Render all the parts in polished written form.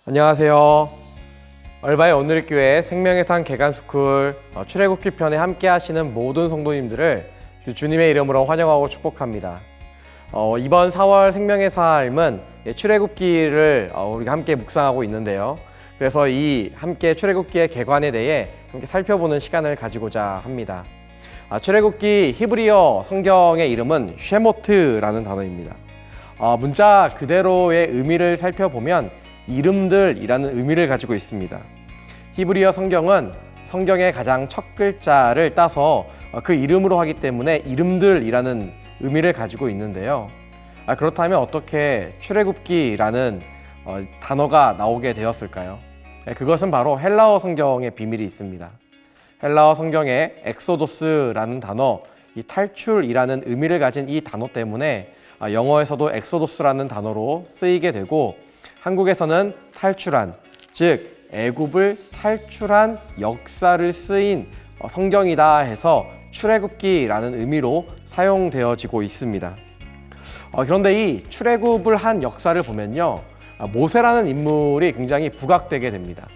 안녕하세요. 얼바의 오늘의 교회 생명의 산 개간스쿨 출애굽기 편에 함께 하시는 모든 성도님들을 주님의 이름으로 환영하고 축복합니다. 이번 4월 생명의 삶은 출애굽기를 우리가 함께 묵상하고 있는데요. 그래서 이 함께 출애굽기의 개관에 대해 함께 살펴보는 시간을 가지고자 합니다. 출애굽기 히브리어 성경의 이름은 쉐모트라는 단어입니다. 문자 그대로의 의미를 살펴보면 이름들이라는 의미를 가지고 있습니다. 히브리어 성경은 성경의 가장 첫 글자를 따서 그 이름으로 하기 때문에 이름들이라는 의미를 가지고 있는데요. 그렇다면 어떻게 출애굽기라는 단어가 나오게 되었을까요? 그것은 바로 헬라어 성경의 비밀이 있습니다. 헬라어 성경에 엑소도스라는 단어, 이 탈출이라는 의미를 가진 이 단어 때문에 영어에서도 엑소도스라는 단어로 쓰이게 되고 한국에서는 탈출한, 즉 애굽을 탈출한 역사를 쓰인 성경이다 해서 출애굽기라는 의미로 사용되어지고 있습니다. 그런데 이 출애굽을 한 역사를 보면요, 모세라는 인물이 굉장히 부각되게 됩니다.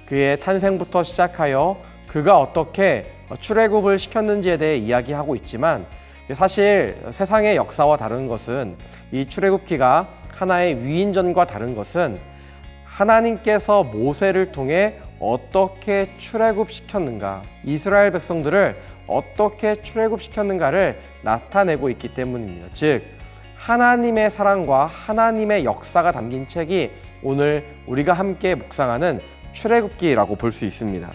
그의 탄생부터 시작하여 그가 어떻게 출애굽을 시켰는지에 대해 이야기하고 있지만 사실 세상의 역사와 다른 것은 이 출애굽기가 하나의 위인전과 다른 것은 하나님께서 모세를 통해 어떻게 출애굽시켰는가, 이스라엘 백성들을 어떻게 출애굽시켰는가를 나타내고 있기 때문입니다. 즉 하나님의 사랑과 하나님의 역사가 담긴 책이 오늘 우리가 함께 묵상하는 출애굽기라고 볼 수 있습니다.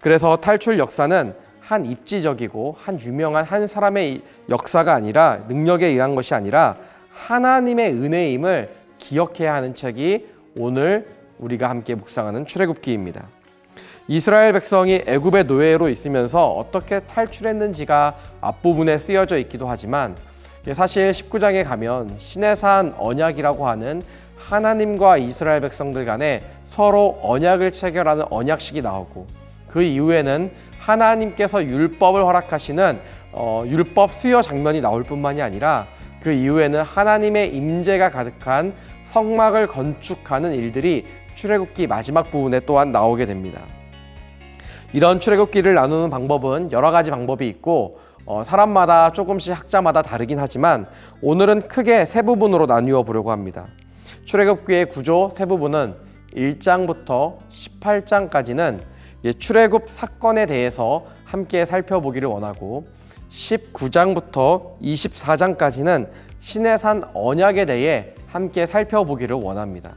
그래서 탈출 역사는 한 입지적이고 한 유명한 한 사람의 역사가 아니라, 능력에 의한 것이 아니라 하나님의 은혜임을 기억해야 하는 책이 오늘 우리가 함께 묵상하는 출애굽기입니다. 이스라엘 백성이 애굽의 노예로 있으면서 어떻게 탈출했는지가 앞부분에 쓰여져 있기도 하지만 사실 19장에 가면 시내산 언약이라고 하는 하나님과 이스라엘 백성들 간에 서로 언약을 체결하는 언약식이 나오고, 그 이후에는 하나님께서 율법을 허락하시는 율법 수여 장면이 나올 뿐만이 아니라 그 이후에는 하나님의 임재가 가득한 성막을 건축하는 일들이 출애굽기 마지막 부분에 또한 나오게 됩니다. 이런 출애굽기를 나누는 방법은 여러 가지 방법이 있고 사람마다 조금씩 학자마다 다르긴 하지만 오늘은 크게 세 부분으로 나누어 보려고 합니다. 출애굽기의 구조 세 부분은 1장부터 18장까지는 출애굽 사건에 대해서 함께 살펴보기를 원하고, 19장부터 24장까지는 시내산 언약에 대해 함께 살펴보기를 원합니다.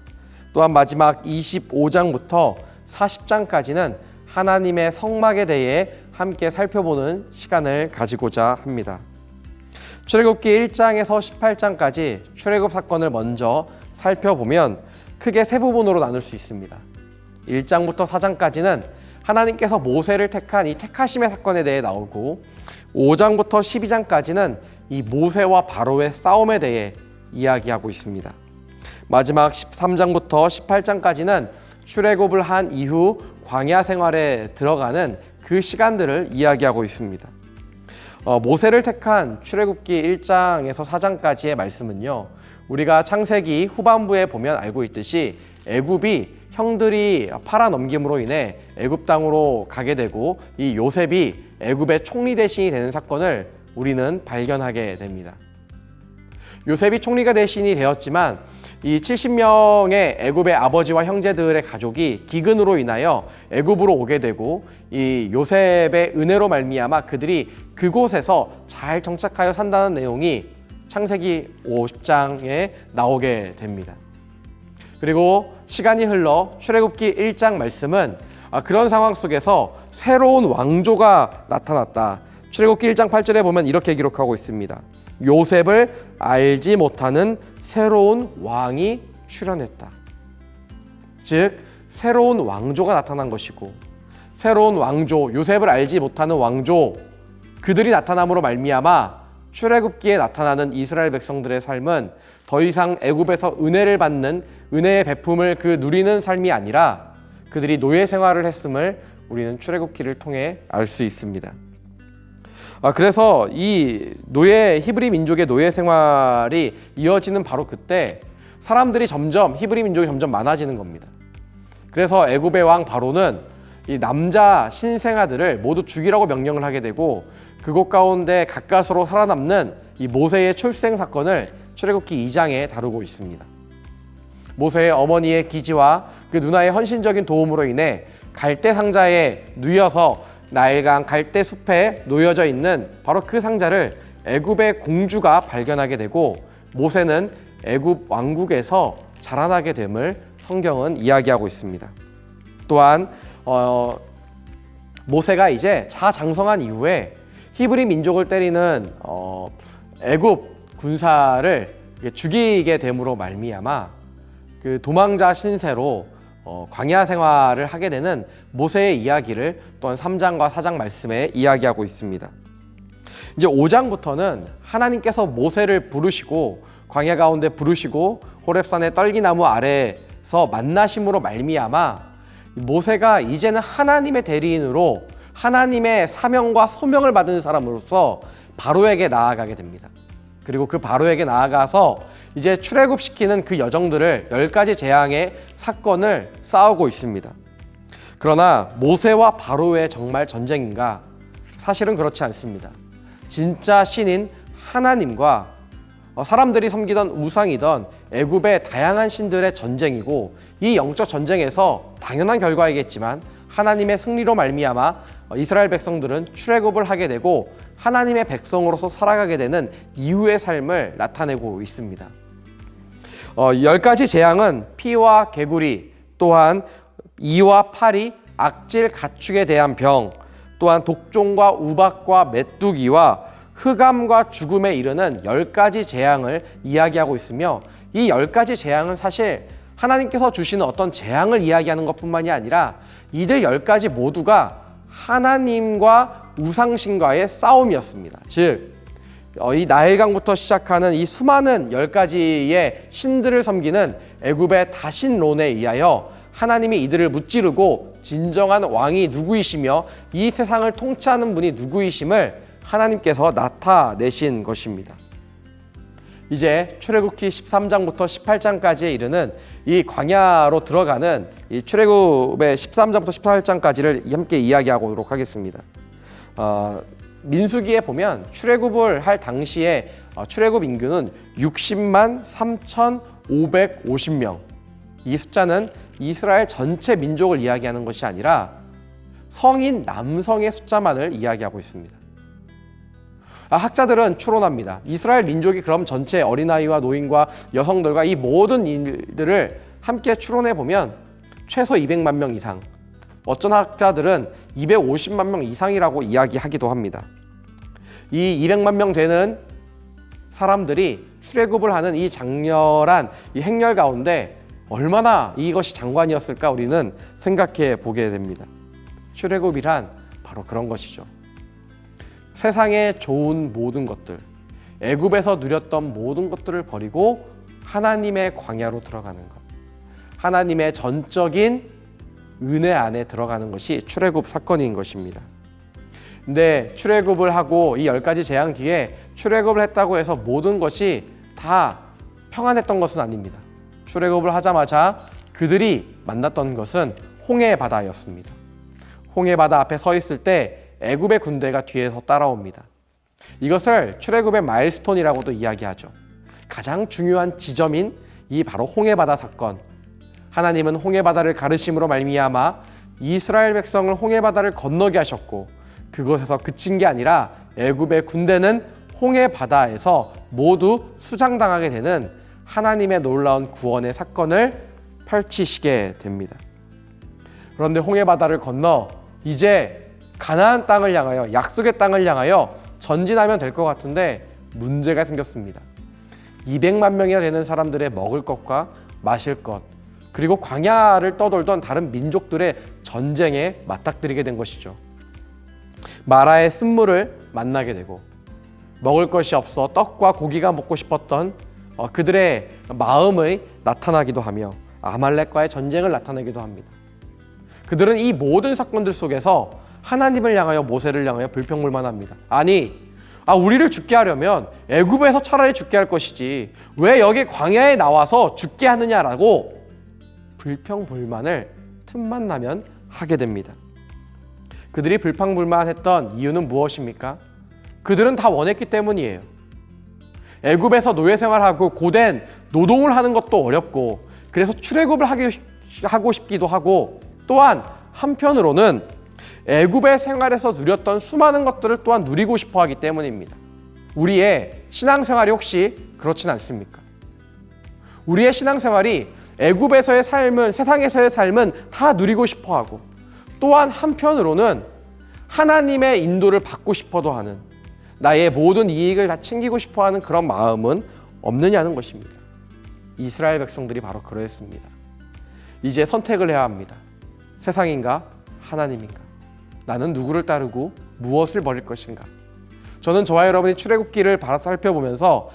또한 마지막 25장부터 40장까지는 하나님의 성막에 대해 함께 살펴보는 시간을 가지고자 합니다. 출애굽기 1장에서 18장까지 출애굽 사건을 먼저 살펴보면 크게 세 부분으로 나눌 수 있습니다. 1장부터 4장까지는 하나님께서 모세를 택한 이 택하심의 사건에 대해 나오고, 5장부터 12장까지는 이 모세와 바로의 싸움에 대해 이야기하고 있습니다. 마지막 13장부터 18장까지는 출애굽을 한 이후 광야 생활에 들어가는 그 시간들을 이야기하고 있습니다. 모세를 택한 출애굽기 1장에서 4장까지의 말씀은요, 우리가 창세기 후반부에 보면 알고 있듯이 애굽이 형들이 팔아넘김으로 인해 애굽 땅으로 가게 되고 이 요셉이 애굽의 총리 대신이 되는 사건을 우리는 발견하게 됩니다. 요셉이 총리가 대신이 되었지만 이 70명의 애굽의 아버지와 형제들의 가족이 기근으로 인하여 애굽으로 오게 되고, 이 요셉의 은혜로 말미암아 그들이 그곳에서 잘 정착하여 산다는 내용이 창세기 50장에 나오게 됩니다. 그리고 시간이 흘러 출애굽기 1장 말씀은 그런 상황 속에서 새로운 왕조가 나타났다. 출애굽기 1장 8절에 보면 이렇게 기록하고 있습니다. 요셉을 알지 못하는 새로운 왕이 출현했다. 즉 새로운 왕조가 나타난 것이고, 새로운 왕조, 요셉을 알지 못하는 왕조, 그들이 나타남으로 말미암아 출애굽기에 나타나는 이스라엘 백성들의 삶은 더 이상 애굽에서 은혜를 받는, 은혜의 베품을 누리는 삶이 아니라 그들이 노예 생활을 했음을 우리는 출애굽기를 통해 알 수 있습니다. 그래서 이 히브리 민족의 노예 생활이 이어지는 바로 그때 사람들이 히브리 민족이 점점 많아지는 겁니다. 그래서 애굽의 왕 바로는 이 남자 신생아들을 모두 죽이라고 명령을 하게 되고, 그곳 가운데 가까스로 살아남는 이 모세의 출생 사건을 출애굽기 2장에 다루고 있습니다. 모세의 어머니의 기지와 그 누나의 헌신적인 도움으로 인해 갈대 상자에 누여서 나일강 갈대 숲에 놓여져 있는 바로 그 상자를 애굽의 공주가 발견하게 되고, 모세는 애굽 왕국에서 자라나게 됨을 성경은 이야기하고 있습니다. 또한 모세가 이제 자장성한 이후에 히브리 민족을 때리는 애굽 군사를 죽이게 됨으로 말미암아 그 도망자 신세로 광야 생활을 하게 되는 모세의 이야기를 또한 3장과 4장 말씀에 이야기하고 있습니다. 이제 5장부터는 하나님께서 모세를 부르시고 광야 가운데 부르시고 호렙산의 떨기나무 아래에서 만나심으로 말미암아 모세가 이제는 하나님의 대리인으로 하나님의 사명과 소명을 받은 사람으로서 바로에게 나아가게 됩니다. 그리고 그 바로에게 나아가서 이제 출애굽시키는 그 여정들을 10가지 재앙의 사건을 싸우고 있습니다. 그러나 모세와 바로의 정말 전쟁인가? 사실은 그렇지 않습니다. 진짜 신인 하나님과 사람들이 섬기던 우상이던 애굽의 다양한 신들의 전쟁이고, 이 영적 전쟁에서 당연한 결과이겠지만 하나님의 승리로 말미암아 이스라엘 백성들은 출애굽을 하게 되고 하나님의 백성으로서 살아가게 되는 이후의 삶을 나타내고 있습니다. 10가지 재앙은 피와 개구리, 또한 이와 파리, 악질, 가축에 대한 병, 또한 독종과 우박과 메뚜기와 흑암과 죽음에 이르는 10가지 재앙을 이야기하고 있으며, 이 10가지 재앙은 사실 하나님께서 주시는 어떤 재앙을 이야기하는 것뿐만이 아니라 이들 10가지 모두가 하나님과 우상신과의 싸움이었습니다. 즉, 이 나일강부터 시작하는 이 수많은 10가지의 신들을 섬기는 애굽의 다신론에 의하여 하나님이 이들을 무찌르고 진정한 왕이 누구이시며 이 세상을 통치하는 분이 누구이심을 하나님께서 나타내신 것입니다. 이제 출애굽기 13장부터 18장까지에 이르는 이 광야로 들어가는 이 출애굽의 13장부터 18장까지를 함께 이야기하도록 하겠습니다. 민수기에 보면 출애굽을 할 당시에 출애굽 인구는 60만 3,550명. 이 숫자는 이스라엘 전체 민족을 이야기하는 것이 아니라 성인 남성의 숫자만을 이야기하고 있습니다. 학자들은 추론합니다. 이스라엘 민족이 그럼 전체 어린아이와 노인과 여성들과 이 모든 일들을 함께 추론해 보면 최소 200만 명 이상, 어떤 학자들은 250만 명 이상이라고 이야기하기도 합니다. 이 200만 명 되는 사람들이 출애굽을 하는 이 장렬한 이 행렬 가운데 얼마나 이것이 장관이었을까 우리는 생각해 보게 됩니다. 출애굽이란 바로 그런 것이죠. 세상의 좋은 모든 것들, 애굽에서 누렸던 모든 것들을 버리고 하나님의 광야로 들어가는 것, 하나님의 전적인 은혜 안에 들어가는 것이 출애굽 사건인 것입니다. 근데 출애굽을 하고 이 10가지 재앙 뒤에 출애굽을 했다고 해서 모든 것이 다 평안했던 것은 아닙니다. 출애굽을 하자마자 그들이 만났던 것은 홍해 바다였습니다. 홍해 바다 앞에 서 있을 때 애굽의 군대가 뒤에서 따라옵니다. 이것을 출애굽의 마일스톤이라고도 이야기하죠. 가장 중요한 지점인 이 바로 홍해 바다 사건. 하나님은 홍해 바다를 가르심으로 말미암아 이스라엘 백성을 홍해 바다를 건너게 하셨고, 그것에서 그친 게 아니라 애굽의 군대는 홍해 바다에서 모두 수장당하게 되는 하나님의 놀라운 구원의 사건을 펼치시게 됩니다. 그런데 홍해 바다를 건너 이제 가나안 땅을 향하여, 약속의 땅을 향하여 전진하면 될 것 같은데 문제가 생겼습니다. 200만 명이나 되는 사람들의 먹을 것과 마실 것, 그리고 광야를 떠돌던 다른 민족들의 전쟁에 맞닥뜨리게 된 것이죠. 마라의 쓴물을 만나게 되고, 먹을 것이 없어 떡과 고기가 먹고 싶었던 그들의 마음이 나타나기도 하며 아말렉과의 전쟁을 나타내기도 합니다. 그들은 이 모든 사건들 속에서 하나님을 향하여, 모세를 향하여 불평불만합니다. 아니, 우리를 죽게 하려면 애굽에서 차라리 죽게 할 것이지 왜 여기 광야에 나와서 죽게 하느냐라고 불평불만을 틈만 나면 하게 됩니다. 그들이 불평불만했던 이유는 무엇입니까? 그들은 다 원했기 때문이에요. 애굽에서 노예 생활하고 고된 노동을 하는 것도 어렵고, 그래서 출애굽을 하고 싶기도 하고, 또한 한편으로는 애굽의 생활에서 누렸던 수많은 것들을 또한 누리고 싶어 하기 때문입니다. 우리의 신앙생활이 혹시 그렇진 않습니까? 우리의 신앙생활이 애굽에서의 삶은, 세상에서의 삶은 다 누리고 싶어 하고, 또한 한편으로는 하나님의 인도를 받고 싶어도 하는, 나의 모든 이익을 다 챙기고 싶어 하는 그런 마음은 없느냐는 것입니다. 이스라엘 백성들이 바로 그러했습니다. 이제 선택을 해야 합니다. 세상인가 하나님인가? 나는 누구를 따르고 무엇을 버릴 것인가? 저는 저와 여러분이 출애굽기를 바라보면서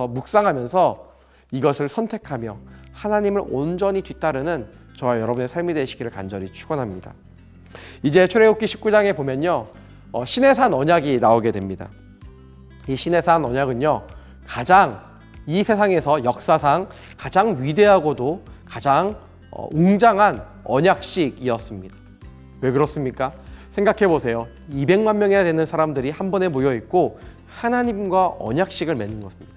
묵상하면서 이것을 선택하며 하나님을 온전히 뒤따르는 저와 여러분의 삶이 되시기를 간절히 축원합니다. 이제 출애굽기 19장에 보면요, 신의 산 언약이 나오게 됩니다. 이 신의 산 언약은요, 가장 이 세상에서 역사상 가장 위대하고도 가장 웅장한 언약식이었습니다. 왜 그렇습니까? 생각해 보세요. 200만 명이나 되는 사람들이 한 번에 모여 있고 하나님과 언약식을 맺는 것입니다.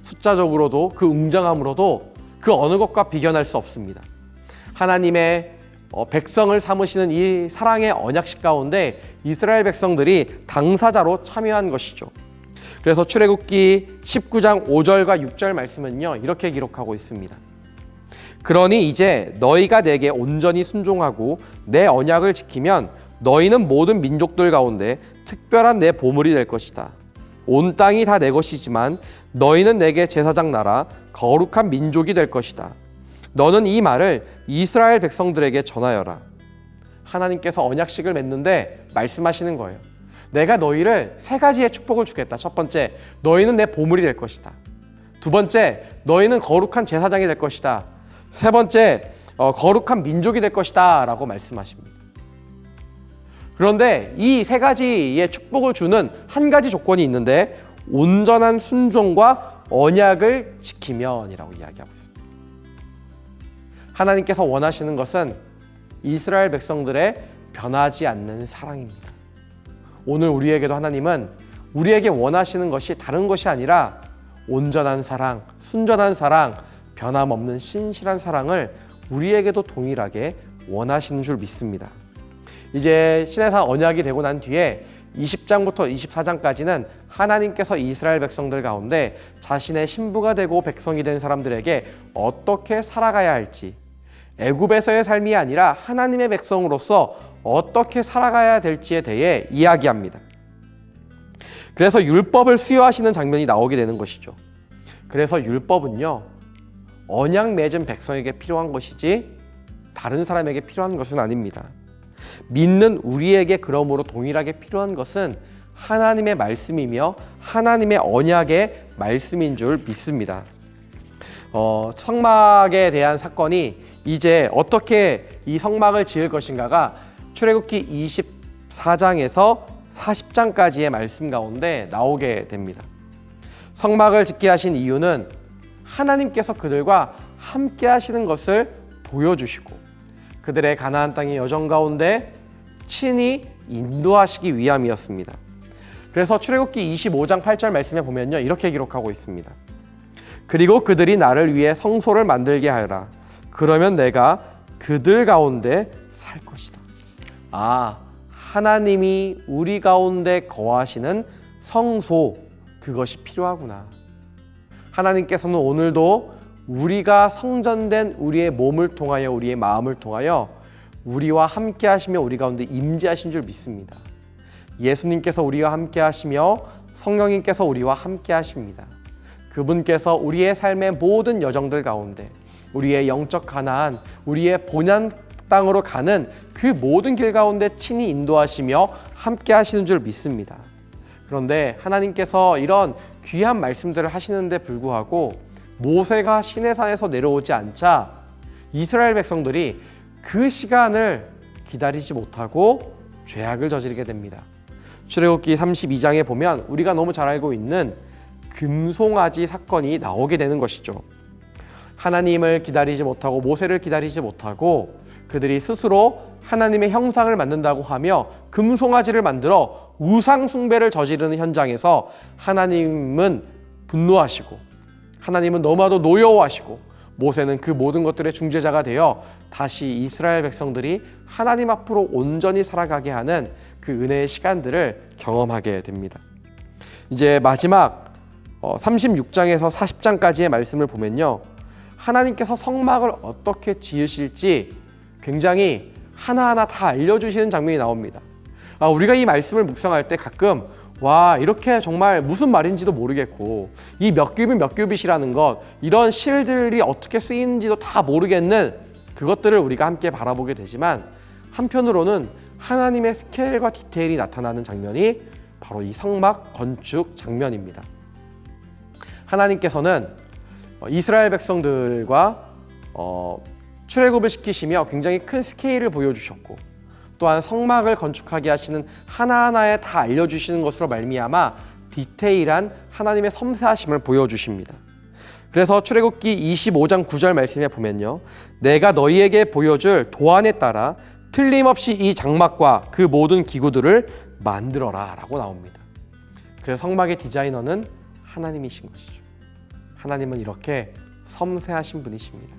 숫자적으로도 그 웅장함으로도 그 어느 것과 비견할 수 없습니다. 하나님의 백성을 삼으시는 이 사랑의 언약식 가운데 이스라엘 백성들이 당사자로 참여한 것이죠. 그래서 출애굽기 19장 5절과 6절 말씀은요, 이렇게 기록하고 있습니다. 그러니 이제 너희가 내게 온전히 순종하고 내 언약을 지키면 너희는 모든 민족들 가운데 특별한 내 보물이 될 것이다. 온 땅이 다 내 것이지만 너희는 내게 제사장 나라 거룩한 민족이 될 것이다. 너는 이 말을 이스라엘 백성들에게 전하여라. 하나님께서 언약식을 맺는데 말씀하시는 거예요. 내가 너희를 세 가지의 축복을 주겠다. 첫 번째, 너희는 내 보물이 될 것이다. 두 번째, 너희는 거룩한 제사장이 될 것이다. 세 번째, 거룩한 민족이 될 것이다 라고 말씀하십니다. 그런데 이 세 가지의 축복을 주는 한 가지 조건이 있는데, 온전한 순종과 언약을 지키면이라고 이야기하고 있습니다. 하나님께서 원하시는 것은 이스라엘 백성들의 변하지 않는 사랑입니다. 오늘 우리에게도 하나님은 우리에게 원하시는 것이 다른 것이 아니라 온전한 사랑, 순전한 사랑, 변함없는 신실한 사랑을 우리에게도 동일하게 원하시는 줄 믿습니다. 이제 신의 산 언약이 되고 난 뒤에 20장부터 24장까지는 하나님께서 이스라엘 백성들 가운데 자신의 신부가 되고 백성이 된 사람들에게 어떻게 살아가야 할지, 애굽에서의 삶이 아니라 하나님의 백성으로서 어떻게 살아가야 될지에 대해 이야기합니다. 그래서 율법을 수여하시는 장면이 나오게 되는 것이죠. 그래서 율법은요, 언약 맺은 백성에게 필요한 것이지 다른 사람에게 필요한 것은 아닙니다. 믿는 우리에게 그러므로 동일하게 필요한 것은 하나님의 말씀이며 하나님의 언약의 말씀인 줄 믿습니다. 성막에 대한 사건이 이제 어떻게 이 성막을 지을 것인가가 출애굽기 24장에서 40장까지의 말씀 가운데 나오게 됩니다. 성막을 짓게 하신 이유는 하나님께서 그들과 함께 하시는 것을 보여주시고 그들의 가나안 땅의 여정 가운데 친히 인도하시기 위함이었습니다. 그래서 출애굽기 25장 8절 말씀에 보면요, 이렇게 기록하고 있습니다. 그리고 그들이 나를 위해 성소를 만들게 하여라. 그러면 내가 그들 가운데 살 것이다. 하나님이 우리 가운데 거하시는 성소, 그것이 필요하구나. 하나님께서는 오늘도 우리가 성전된 우리의 몸을 통하여, 우리의 마음을 통하여 우리와 함께 하시며 우리 가운데 임재하신 줄 믿습니다. 예수님께서 우리와 함께 하시며 성령님께서 우리와 함께 하십니다. 그분께서 우리의 삶의 모든 여정들 가운데 우리의 영적 가나안, 우리의 본향 땅으로 가는 그 모든 길 가운데 친히 인도하시며 함께 하시는 줄 믿습니다. 그런데 하나님께서 이런 귀한 말씀들을 하시는데 불구하고 모세가 시내산에서 내려오지 않자 이스라엘 백성들이 그 시간을 기다리지 못하고 죄악을 저지르게 됩니다. 출애굽기 32장에 보면 우리가 너무 잘 알고 있는 금송아지 사건이 나오게 되는 것이죠. 하나님을 기다리지 못하고 모세를 기다리지 못하고 그들이 스스로 하나님의 형상을 만든다고 하며 금송아지를 만들어 우상 숭배를 저지르는 현장에서 하나님은 분노하시고 하나님은 너무나도 노여워하시고 모세는 그 모든 것들의 중재자가 되어 다시 이스라엘 백성들이 하나님 앞으로 온전히 살아가게 하는 그 은혜의 시간들을 경험하게 됩니다. 이제 마지막 36장에서 40장까지의 말씀을 보면요, 하나님께서 성막을 어떻게 지으실지 굉장히 하나하나 다 알려주시는 장면이 나옵니다. 우리가 이 말씀을 묵상할 때 가끔 와, 이렇게 정말 무슨 말인지도 모르겠고 이 몇 규빗 몇 규빗이라는 것, 이런 실들이 어떻게 쓰이는지도 다 모르겠는 그것들을 우리가 함께 바라보게 되지만, 한편으로는 하나님의 스케일과 디테일이 나타나는 장면이 바로 이 성막 건축 장면입니다. 하나님께서는 이스라엘 백성들과 출애굽을 시키시며 굉장히 큰 스케일을 보여주셨고, 또한 성막을 건축하게 하시는 하나하나에 다 알려주시는 것으로 말미암아 디테일한 하나님의 섬세하심을 보여주십니다. 그래서 출애굽기 25장 9절 말씀에 보면요, 내가 너희에게 보여줄 도안에 따라 틀림없이 이 장막과 그 모든 기구들을 만들어라 라고 나옵니다. 그래서 성막의 디자이너는 하나님이신 것이죠. 하나님은 이렇게 섬세하신 분이십니다.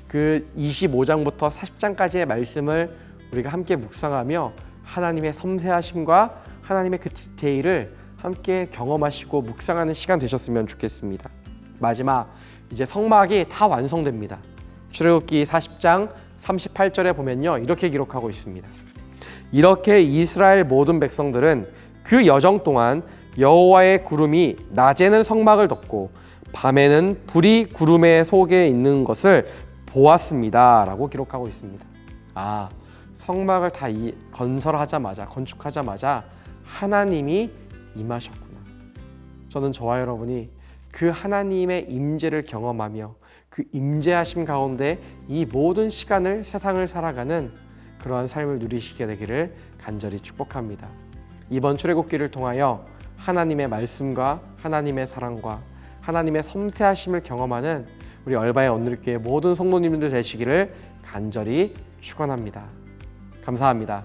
그 25장부터 40장까지의 말씀을 우리가 함께 묵상하며 하나님의 섬세하심과 하나님의 그 디테일을 함께 경험하시고 묵상하는 시간 되셨으면 좋겠습니다. 마지막 이제 성막이 다 완성됩니다. 출애굽기 40장 38절에 보면요, 이렇게 기록하고 있습니다. 이렇게 이스라엘 모든 백성들은 그 여정 동안 여호와의 구름이 낮에는 성막을 덮고 밤에는 불이 구름의 속에 있는 것을 보았습니다 라고 기록하고 있습니다. 성막을 다 건설하자마자, 건축하자마자 하나님이 임하셨구나. 저는 저와 여러분이 그 하나님의 임재를 경험하며 그 임재하심 가운데 이 모든 시간을, 세상을 살아가는 그러한 삶을 누리시게 되기를 간절히 축복합니다. 이번 출애굽기를 통하여 하나님의 말씀과 하나님의 사랑과 하나님의 섬세하심을 경험하는 우리 얼바의 오늘교회 모든 성도님들 되시기를 간절히 축원합니다. 감사합니다.